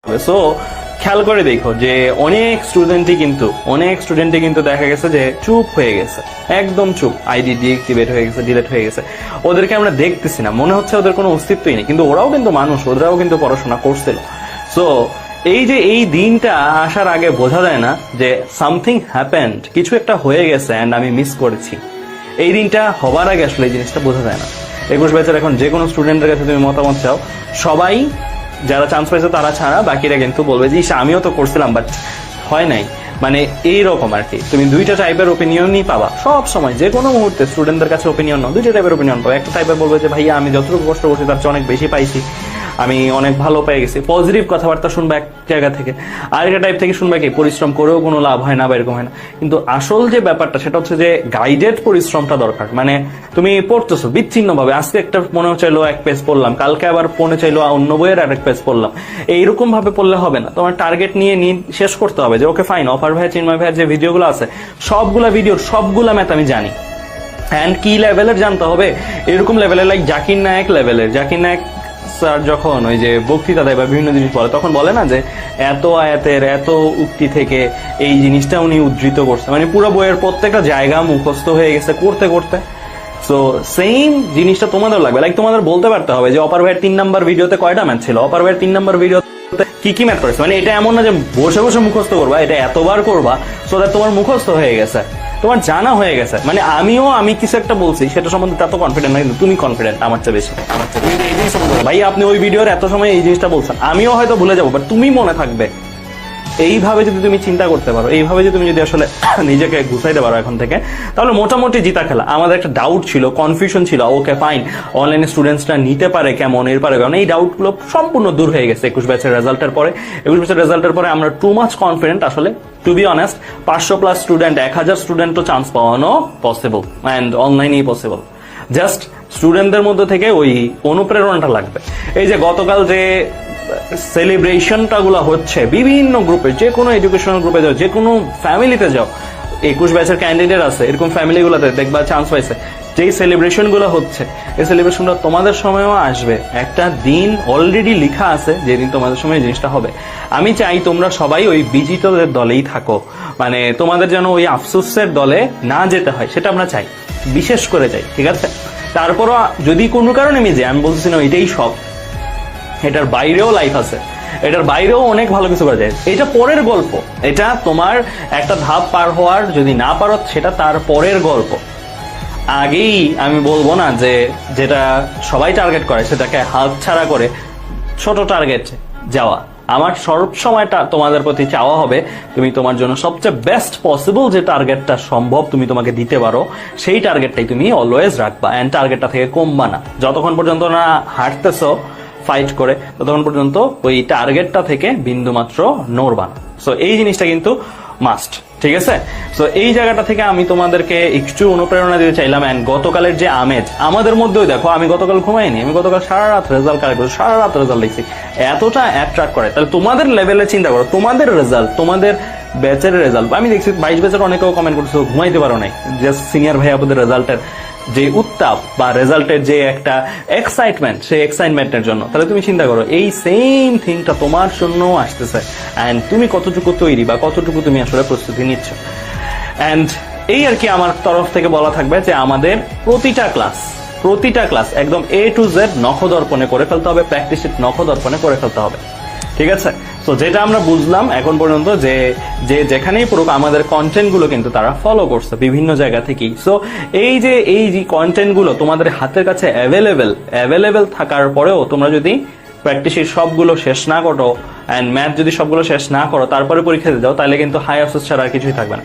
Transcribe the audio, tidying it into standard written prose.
So খেয়াল করে দেখো যে অনেক স্টুডেন্টই কিন্তু দেখা গেছে যে চুপ হয়ে গেছে, একদম চুপ, আইডি ডিএক্টিভেট হয়ে গেছে, ডিলিট হয়ে গেছে। ওদেরকে আমরা দেখতেছি না, মনে হচ্ছে ওদের কোনো অস্তিত্বই নেই, কিন্তু ওরাও কিন্তু মানুষ, ওরাও কিন্তু পড়াশোনা করছিল। সো এই যে এই দিনটা আসার আগে বোঝা যায় না যে সামথিং হ্যাপেন্ড, কিছু একটা হয়ে গেছে অ্যান্ড আমি মিস করেছি। এই দিনটা হবার আগে আসলে এই জিনিসটা বোঝা যায় না। 21 ব্যাচের এখন যে কোনো স্টুডেন্টের কাছে তুমি মতামত চাও, সবাই যারা চান্স পাইছে তারা ছাড়া বাকিরা কিন্তু বলবে যে আমিও তো করছিলাম বাট হয় নাই, মানে এইরকম আর কি। তুমি দুইটা টাইপের ওপিনিয়নই পাবা সব সময়, যে কোনো মুহূর্তে স্টুডেন্টদের কাছে ওপিনিয়ন নাও, দুইটা টাইপের ওপিনিয়ন পাবা। একটা টাইপের বলবে যে ভাইয়া আমি যতটুকু কষ্ট করছি তার চেয়ে অনেক বেশি পাইছি, আমি অনেক ভালো পেয়ে গেছি, পজিটিভ কথাবার্তা শুনবে এক জায়গা থেকে। আরেকটা টাইপ থেকে শুনবে কি পরিশ্রম করেও কোনো লাভ হয় না বা এরকম হয় না। কিন্তু আসল যে ব্যাপারটা সেটা হচ্ছে যে গাইডেড পরিশ্রমটা দরকার। মানে তুমি পড়তেছো বিচ্ছিন্ন ভাবে, আজকে একটা মনে চাইলো এক পেজ পড়লাম, কালকে আবার মনে চাইলো অন্য বইয়ের আরেক পেজ পড়লাম, এইরকম ভাবে পড়লে হবে না। তোমার টার্গেট নিয়ে শেষ করতে হবে যে ওকে ফাইন, অফার ভাই চিন্ময় ভাইয়ের যে ভিডিওগুলো আছে সবগুলা ভিডিওর সবগুলা ম্যাথ আমি জানি, অ্যান্ড কি লেভেলের জানতে হবে, এরকম লেভেলের, লাইক জাকির নায়ক লেভেলের। জাকির নায়ক স্যার যখন ওই যে বক্তৃতা দেয় বা বিভিন্ন জিনিস বলে তখন বলে না যে এত আয়াতের এত উক্তি থেকে এই জিনিসটা উনি উদ্ধৃত করছে, মানে পুরো বইয়ের প্রত্যেকটা জায়গা মুখস্থ হয়ে গেছে করতে করতে। সো সেম জিনিসটা তোমাদের লাগবে, লাইক তোমাদের বলতে পারতে হবে যে অপার ভাইয়ের 3 নাম্বার ভিডিওতে কয়টা ম্যাথ ছিল, অপার ভাইয়ের 3 নাম্বার ভিডিওতে কি কি ম্যাথ করেছে। মানে এটা এমন না যে বসে বসে মুখস্থ করবা, এটা এতবার করবা সো দ্যাট তোমার মুখস্থ হয়ে গেছে, তোমার জানা হয়ে গেছে। মানে আমি কিছু একটা বলছি সেটা সম্বন্ধে এত কনফিডেন্ট না, কিন্তু তুমি কনফিডেন্ট আমার চেয়ে বেশি। ভাই আপনি ওই ভিডিওর এত সময় এই জিনিসটা বলছেন, আমিও হয়তো ভুলে যাবো বাট তুমি মনে থাকবে। এইভাবে যদি তুমি চিন্তা করতে পারো, এইভাবে যদি তুমি যদি আসলে নিজেকে গুছাইতে পারো এখন থেকে, তাহলে মোটামুটি জিতা খেলা। আমাদের একটা ডাউট ছিল, কনফিউশন ছিল, ওকে ফাইন অনলাইনে স্টুডেন্টসরা নিতে পারে কেমন, এর পারে কেমন, এই ডাউটগুলো সম্পূর্ণ দূর হয়ে গেছে 21 ব্যাচের রেজাল্টের পরে। 21 ব্যাচের রেজাল্টের পরে আমরা টু মাচ কনফিডেন্ট আসলে, টু বি অনেস্ট। 500+ স্টুডেন্ট, 1000 স্টুডেন্টও চান্স পাওয়ানো পসিবল, অ্যান্ড অনলাইনেই পসিবল। জাস্ট স্টুডেন্টদের মধ্যে থেকে ওই অনুপ্রেরণাটা লাগবে। এই যে গতকাল যে সেলিব্রেশনটা গুলো হচ্ছে বিভিন্ন গ্রুপে, যে কোনো এডুকেশনাল গ্রুপে যাও, যে কোনো ফ্যামিলিতে যাও, 21 ব্যাচের ক্যান্ডিডেট আছে এরকম ফ্যামিলি গুলোতে দেখবা চান্স পাইছে, যেই সেলিব্রেশন গুলো হচ্ছে এই সেলিব্রেশনটা তোমাদের সময়ও আসবে। একটা দিন অলরেডি লেখা আছে যেদিন তোমাদের সময় জিনিসটা হবে। আমি চাই তোমরা সবাই ওই বিজিতদের দলেই থাকো, মানে তোমাদের যেন ওই আফসোসের দলে না যেতে হয় সেটা আমরা চাই, বিশেষ করে চাই, ঠিক আছে। তারপরও যদি কোনো কারণে আমি যাই, আমি বলতেছি না এটাই সব, এটার বাইরেও লাইফ আছে, এটার বাইরেও অনেক ভালো কিছু করা যায়। এটা পরের গল্প, এটা তোমার একটা ধাপ পার হওয়ার যদি না পারো সেটা তার পরের গল্প। আগেই আমি বলবো না যে যেটা সবাই টার্গেট করে সেটাকে হাত ছাড়া করে ছোট টার্গেট যাওয়া। আমার সব সময়টা তোমাদের প্রতি চাওয়া হবে তুমি তোমার জন্য সবচেয়ে বেস্ট পসিবল যে টার্গেটটা সম্ভব তুমি তোমাকে দিতে পারো সেই টার্গেটটাই তুমি অলওয়েজ রাখবা, এন্ড টার্গেটটা থেকে কমবা না। যতক্ষণ পর্যন্ত না হাঁটতেছো ফাইট করে ততক্ষণ পর্যন্ত ওই টার্গেটটা থেকে বিন্দু মাত্র নড়বা না। সো এই জিনিসটা কিন্তু মাস্ট, ঠিক আছে। সো এই জায়গাটা থেকে আমি তোমাদেরকে একটু অনুপ্রেরণা দিতে চাইলাম। এন্ড গতকালের যে আমেজ আমাদের মধ্যেও দেখো, আমি গতকাল ঘুমাইনি, আমি গতকাল সারা রাত রেজাল্ট কালেক্ট করছি, সারা রাত রেজাল্ট লিখছি, এতটা অ্যাট্রাক্ট করে। তাহলে তোমাদের লেভেলে চিন্তা করো, তোমাদের রেজাল্ট, তোমাদের ব্যাচের রেজাল্ট। আমি দেখছি 22 ব্যাচের অনেকেও কমেন্ট করছো ঘুমাইতে পারো নাই, জাস্ট সিনিয়র ভাই আপনাদের রেজাল্টের যে উত্তাপ বা রেজাল্টের যে একটা এক্সাইটমেন্ট, সেই এক্সাইটমেন্টের জন্য। তাহলে তুমি চিন্তা করো এই সেম থিংটা তোমার জন্য আসতেছে, অ্যান্ড তুমি কতটুকু তৈরি বা কতটুকু তুমি আসলে প্রস্তুতি নিচ্ছ। অ্যান্ড এই আর কি আমার তরফ থেকে বলা থাকবে যে আমাদের প্রতিটা ক্লাস একদম A to Z নখদর্পণে করে ফেলতে হবে, প্র্যাকটিস শিট নখদর্পণে করে ফেলতে হবে, ঠিক আছে। তো যেটা আমরা বুঝলাম এখন পর্যন্ত যে যেখানেই পড়ুক আমাদের কন্টেন্ট গুলো কিন্তু তারা ফলো করছে বিভিন্ন জায়গা থেকেই। সো এই যে কন্টেন্ট গুলো তোমাদের হাতের কাছে অ্যাভেলেবেল থাকার পরেও তোমরা যদি প্র্যাকটিসের সবগুলো শেষ না করো, অ্যান্ড ম্যাথ যদি সবগুলো শেষ না করো তারপরে পরীক্ষা দিতে যাও, তাহলে কিন্তু হাই আফসোস ছাড়া আর কিছুই থাকবে না।